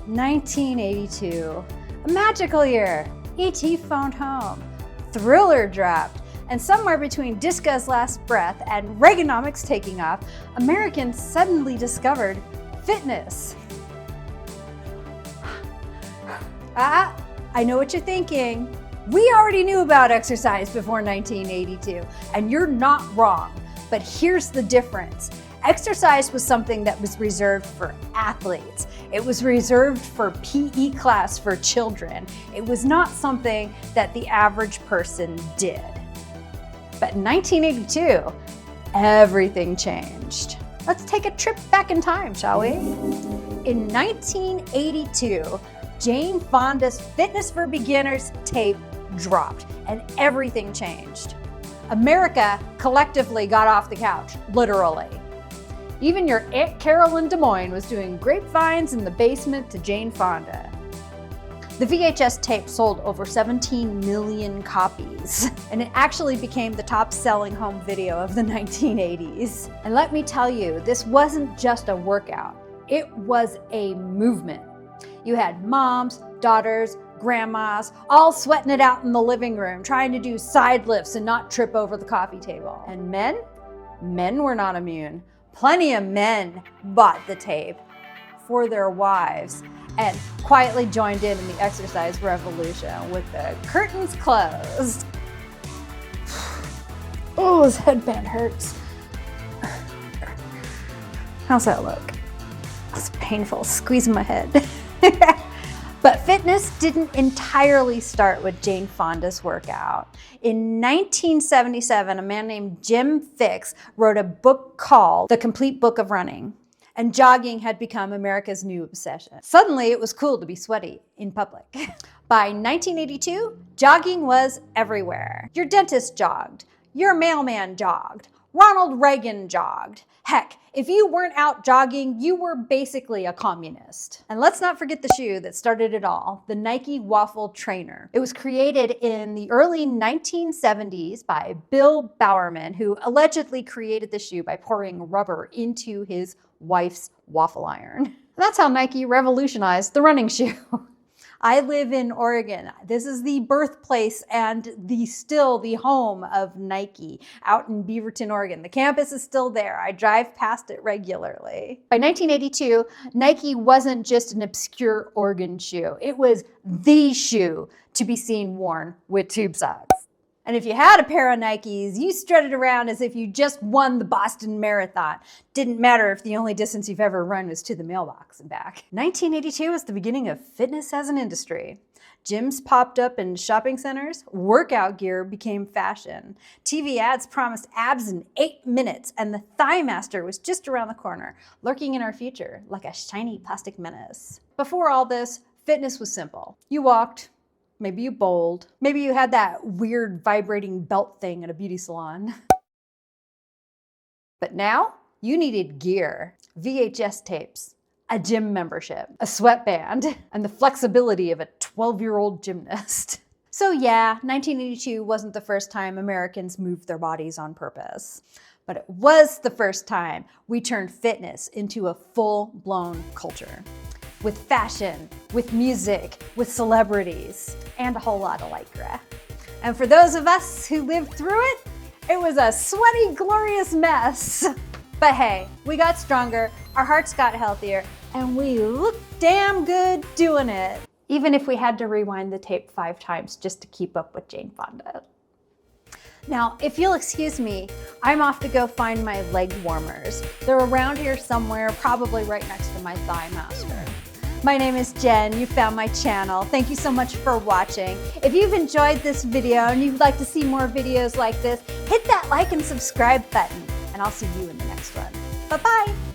1982, a magical year. E.T. phoned home, Thriller dropped, and somewhere between Disco's last breath and Reaganomics taking off, Americans suddenly discovered fitness. I know what you're thinking. We already knew about exercise before 1982, and you're not wrong. But here's the difference. Exercise was something that was reserved for athletes. It was reserved for PE class for children. It was not something that the average person did. But in 1982, everything changed. Let's take a trip back in time, shall we? In 1982, Jane Fonda's Fitness for Beginners tape dropped, and everything changed. America collectively got off the couch, literally. Even your Aunt Carol in Des Moines was doing grapevines in the basement to Jane Fonda. The VHS tape sold over 17 million copies, and it actually became the top-selling home video of the 1980s. And let me tell you, this wasn't just a workout, it was a movement. You had moms, daughters, grandmas, all sweating it out in the living room, trying to do side lifts and not trip over the coffee table. And men? Men were not immune. Plenty of men bought the tape for their wives and quietly joined in the exercise revolution with the curtains closed. Oh, this headband hurts. How's that look? It's painful, squeezing my head. But fitness didn't entirely start with Jane Fonda's workout. In 1977, a man named Jim Fixx wrote a book called The Complete Book of Running, and jogging had become America's new obsession. Suddenly, it was cool to be sweaty in public. By 1982, jogging was everywhere. Your dentist jogged, your mailman jogged, Ronald Reagan jogged. Heck, if you weren't out jogging, you were basically a communist. And let's not forget the shoe that started it all, the Nike Waffle Trainer. It was created in the early 1970s by Bill Bowerman, who allegedly created the shoe by pouring rubber into his wife's waffle iron. And that's how Nike revolutionized the running shoe. I live in Oregon. This is the birthplace and still the home of Nike out in Beaverton, Oregon. The campus is still there. I drive past it regularly. By 1982, Nike wasn't just an obscure Oregon shoe. It was the shoe to be seen worn with tube socks. And if you had a pair of Nikes, you strutted around as if you just won the Boston Marathon. Didn't matter if the only distance you've ever run was to the mailbox and back. 1982 was the beginning of fitness as an industry. Gyms popped up in shopping centers, workout gear became fashion. TV ads promised abs in 8 minutes, and the Thigh Master was just around the corner, lurking in our future like a shiny plastic menace. Before all this, fitness was simple. You walked, maybe you bowled, maybe you had that weird vibrating belt thing at a beauty salon. But now, you needed gear, VHS tapes, a gym membership, a sweatband, and the flexibility of a 12-year-old gymnast. So yeah, 1982 wasn't the first time Americans moved their bodies on purpose, but it was the first time we turned fitness into a full-blown culture. With fashion, with music, with celebrities, and a whole lot of lycra. And for those of us who lived through it, it was a sweaty, glorious mess. But hey, we got stronger, our hearts got healthier, and we looked damn good doing it. Even if we had to rewind the tape 5 times just to keep up with Jane Fonda. Now, if you'll excuse me, I'm off to go find my leg warmers. They're around here somewhere, probably right next to my Thigh Master. My name is Jen, you found my channel. Thank you so much for watching. If you've enjoyed this video and you'd like to see more videos like this, hit that like and subscribe button, and I'll see you in the next one. Bye-bye.